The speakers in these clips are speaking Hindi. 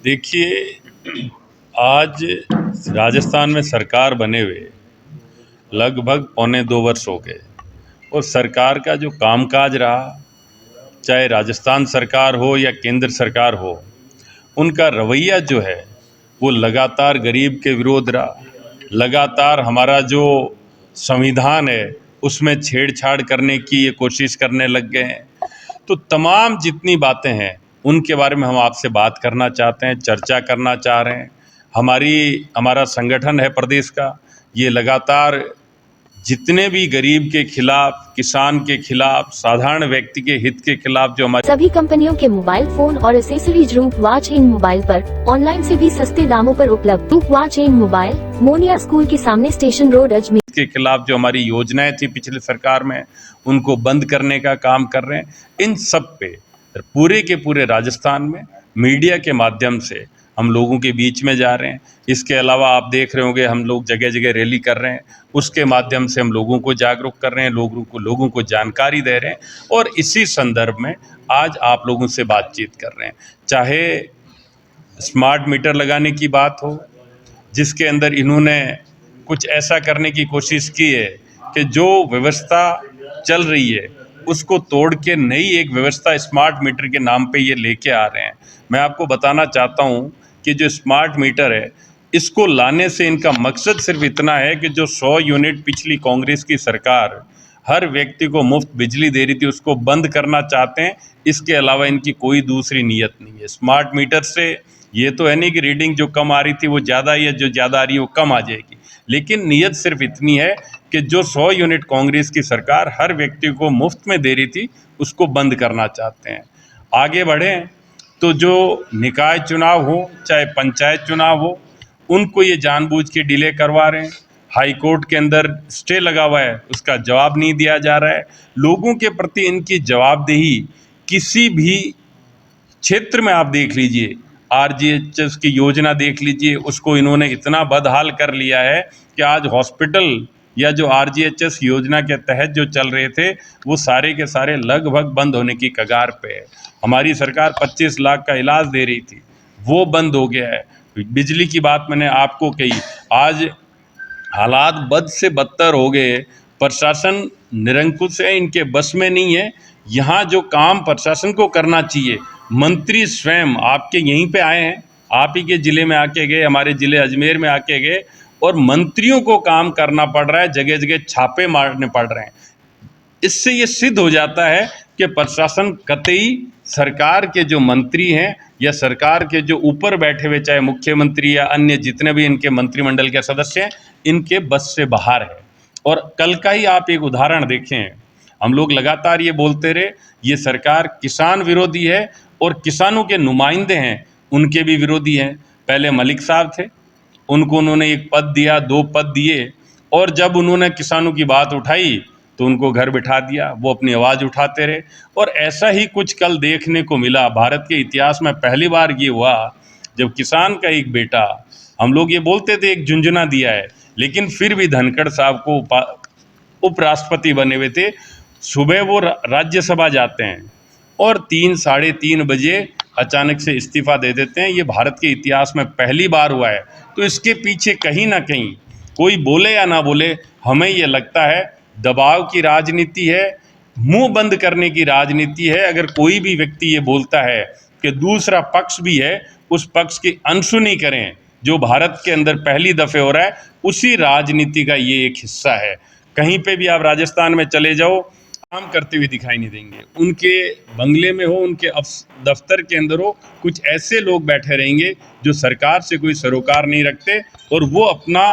देखिए, आज राजस्थान में सरकार बने हुए लगभग पौने 2 वर्ष हो गए और सरकार का जो कामकाज रहा, चाहे राजस्थान सरकार हो या केंद्र सरकार हो, उनका रवैया जो है वो लगातार गरीब के विरोध रहा। लगातार हमारा जो संविधान है उसमें छेड़छाड़ करने की ये कोशिश करने लग गए हैं। तो तमाम जितनी बातें हैं उनके बारे में हम आपसे बात करना चाहते हैं, चर्चा करना चाह रहे हैं। हमारा संगठन है प्रदेश का, ये लगातार जितने भी गरीब के खिलाफ, किसान के खिलाफ, साधारण व्यक्ति के हित के खिलाफ जो हमारे सभी कंपनियों के मोबाइल फोन और एसेसरीज रूप वॉच इन मोबाइल पर ऑनलाइन से भी सस्ते दामों पर उपलब्ध। रूप watch in mobile, Moniya school के सामने, स्टेशन रोड, अजमेर के खिलाफ जो हमारी योजनाएं थी पिछली सरकार में, उनको बंद करने का काम कर रहे हैं। इन सब पे पूरे के पूरे राजस्थान में मीडिया के माध्यम से हम लोगों के बीच में जा रहे हैं। इसके अलावा आप देख रहे होंगे हम लोग जगह जगह रैली कर रहे हैं, उसके माध्यम से हम लोगों को जागरूक कर रहे हैं, लोगों को जानकारी दे रहे हैं और इसी संदर्भ में आज आप लोगों से बातचीत कर रहे हैं। चाहे स्मार्ट मीटर लगाने की बात हो, जिसके अंदर इन्होंने कुछ ऐसा करने की कोशिश की है कि जो व्यवस्था चल रही है उसको तोड़ के नई एक व्यवस्था स्मार्ट मीटर के नाम पे ये लेके आ रहे हैं। मैं आपको बताना चाहता हूँ कि जो स्मार्ट मीटर है, इसको लाने से इनका मकसद सिर्फ इतना है कि जो 100 यूनिट पिछली कांग्रेस की सरकार हर व्यक्ति को मुफ्त बिजली दे रही थी, उसको बंद करना चाहते हैं। इसके अलावा इनकी कोई दूसरी नीयत नहीं है। स्मार्ट मीटर से ये तो है नहीं कि रीडिंग जो कम आ रही थी वो ज़्यादा है, या जो ज़्यादा आ रही है वो कम आ जाएगी, लेकिन नीयत सिर्फ इतनी है कि जो 100 यूनिट कांग्रेस की सरकार हर व्यक्ति को मुफ्त में दे रही थी, उसको बंद करना चाहते हैं। आगे बढ़ें तो जो निकाय चुनाव हो, चाहे पंचायत चुनाव हो, उनको ये जानबूझ के डिले करवा रहे हैं। हाई कोर्ट के अंदर स्टे लगा हुआ है, उसका जवाब नहीं दिया जा रहा है। लोगों के प्रति इनकी जवाबदेही किसी भी क्षेत्र में आप देख लीजिए, आरजीएचएस की योजना देख लीजिए, उसको इन्होंने इतना बदहाल कर लिया है कि आज हॉस्पिटल या जो आरजीएचएस योजना के तहत जो चल रहे थे वो सारे के सारे लगभग बंद होने की कगार पे है। हमारी सरकार 25 लाख का इलाज दे रही थी, वो बंद हो गया है। बिजली की बात मैंने आपको कही, आज हालात बद से बदतर हो गए। प्रशासन निरंकुश है, इनके बस में नहीं है। यहाँ जो काम प्रशासन को करना चाहिए, मंत्री स्वयं आपके यहीं पे आए हैं, आप ही के ज़िले में आके गए, हमारे ज़िले अजमेर में आके गए, और मंत्रियों को काम करना पड़ रहा है, जगह जगह छापे मारने पड़ रहे हैं। इससे ये सिद्ध हो जाता है कि प्रशासन कतई सरकार के जो मंत्री हैं या सरकार के जो ऊपर बैठे हुए, चाहे मुख्यमंत्री या अन्य जितने भी इनके मंत्रिमंडल के सदस्य हैं, इनके बस से बाहर है। और कल का ही आप एक उदाहरण देखें, हम लोग लगातार ये बोलते रहे ये सरकार किसान विरोधी है और किसानों के नुमाइंदे हैं उनके भी विरोधी हैं। पहले मलिक साहब थे, उनको उन्होंने एक पद दिया, 2 पद दिए, और जब उन्होंने किसानों की बात उठाई तो उनको घर बिठा दिया, वो अपनी आवाज़ उठाते रहे। और ऐसा ही कुछ कल देखने को मिला। भारत के इतिहास में पहली बार ये हुआ जब किसान का एक बेटा, हम लोग ये बोलते थे एक झुंझुना दिया है, लेकिन फिर भी धनखड़ साहब को उपराष्ट्रपति बने हुए थे, सुबह वो राज्यसभा जाते हैं और 3 साढ़े 3 बजे अचानक से इस्तीफा दे देते हैं। ये भारत के इतिहास में पहली बार हुआ है। तो इसके पीछे कहीं ना कहीं, कोई बोले या ना बोले, हमें ये लगता है दबाव की राजनीति है, मुंह बंद करने की राजनीति है। अगर कोई भी व्यक्ति ये बोलता है कि दूसरा पक्ष भी है, उस पक्ष की अनसुनी करें, जो भारत के अंदर पहली दफ़े हो रहा है, उसी राजनीति का ये एक हिस्सा है। कहीं पे भी आप राजस्थान में चले जाओ, काम करते हुए दिखाई नहीं देंगे। उनके बंगले में हो, उनके दफ्तर के अंदर हो, कुछ ऐसे लोग बैठे रहेंगे जो सरकार से कोई सरोकार नहीं रखते और वो अपना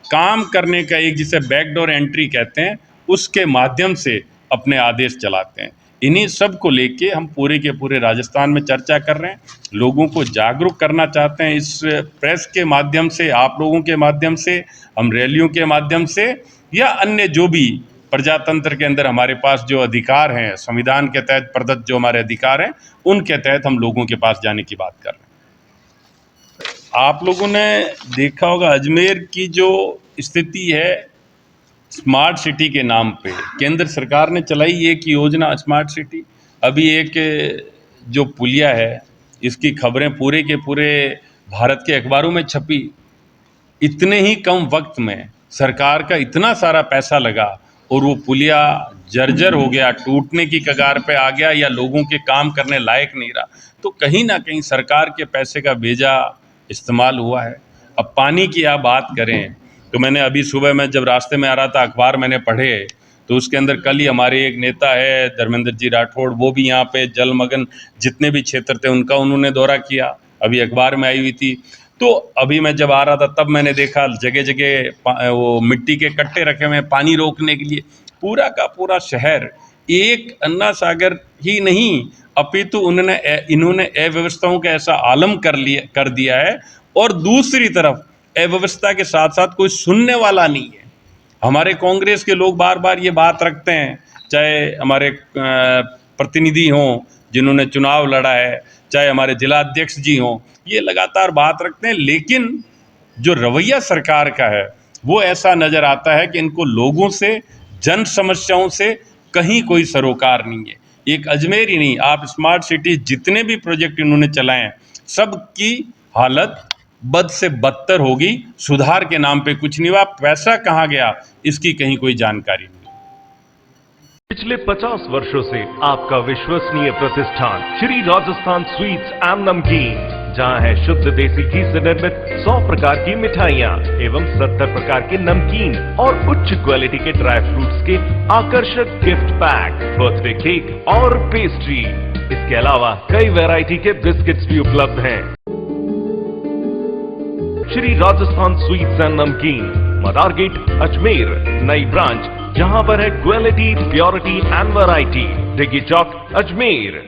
काम करने का एक, जिसे बैकडोर एंट्री कहते हैं, उसके माध्यम से अपने आदेश चलाते हैं। इन्हीं सब को लेके हम पूरे के पूरे राजस्थान में चर्चा कर रहे हैं, लोगों को जागरूक करना चाहते हैं। इस प्रेस के माध्यम से, आप लोगों के माध्यम से, हम रैलियों के माध्यम से, या अन्य जो भी प्रजातंत्र के अंदर हमारे पास जो अधिकार हैं, संविधान के तहत प्रदत्त जो हमारे अधिकार हैं, उनके तहत हम लोगों के पास जाने की बात कर रहे हैं। आप लोगों ने देखा होगा अजमेर की जो स्थिति है, स्मार्ट सिटी के नाम पे केंद्र सरकार ने चलाई एक योजना स्मार्ट सिटी। अभी एक जो पुलिया है इसकी खबरें पूरे के पूरे भारत के अखबारों में छपी। इतने ही कम वक्त में सरकार का इतना सारा पैसा लगा और वो पुलिया जर्जर हो गया, टूटने की कगार पे आ गया या लोगों के काम करने लायक नहीं रहा। तो कहीं ना कहीं सरकार के पैसे का बेजा इस्तेमाल हुआ है। अब पानी की आप बात करें तो मैंने अभी सुबह में जब रास्ते में आ रहा था अखबार मैंने पढ़े तो उसके अंदर कल ही हमारे एक नेता है धर्मेंद्र जी राठौड़, वो भी यहाँ पे जलमग्न जितने भी क्षेत्र थे उनका उन्होंने दौरा किया, अभी अखबार में आई हुई थी। तो अभी मैं जब आ रहा था तब मैंने देखा जगह जगह वो मिट्टी के कट्टे रखे हुए हैं पानी रोकने के लिए। पूरा का पूरा शहर एक अन्ना सागर ही नहीं अपितु इन्होंने अव्यवस्थाओं का ऐसा आलम कर दिया है। और दूसरी तरफ अव्यवस्था के साथ साथ कोई सुनने वाला नहीं है। हमारे कांग्रेस के लोग बार बार ये बात रखते हैं, चाहे हमारे प्रतिनिधि हों जिन्होंने चुनाव लड़ा है, चाहे हमारे जिला अध्यक्ष जी हों, ये लगातार बात रखते हैं, लेकिन जो रवैया सरकार का है वो ऐसा नज़र आता है कि इनको लोगों से, जन समस्याओं से कहीं कोई सरोकार नहीं है। एक अजमेर ही नहीं, आप स्मार्ट सिटी जितने भी प्रोजेक्ट इन्होंने चलाए हैं सबकी हालत बद से बदतर होगी। सुधार के नाम पे कुछ नहीं हुआ, पैसा कहाँ गया इसकी कहीं कोई जानकारी नहीं। पिछले 50 वर्षों से आपका विश्वसनीय प्रतिष्ठान श्री राजस्थान स्वीट्स एंड नमकीन, जहां है शुद्ध देसी घी से निर्मित 100 प्रकार की मिठाइयां एवं 70 प्रकार के नमकीन और उच्च क्वालिटी के ड्राई फ्रूट्स के आकर्षक गिफ्ट पैक, बर्थडे केक और पेस्ट्री। इसके अलावा कई वैरायटी के बिस्किट्स भी उपलब्ध हैं। श्री राजस्थान स्वीट्स एंड नमकीन, मदार गेट, अजमेर। नई ब्रांच जहां पर है quality, purity and variety, Diggi Chowk, Ajmer.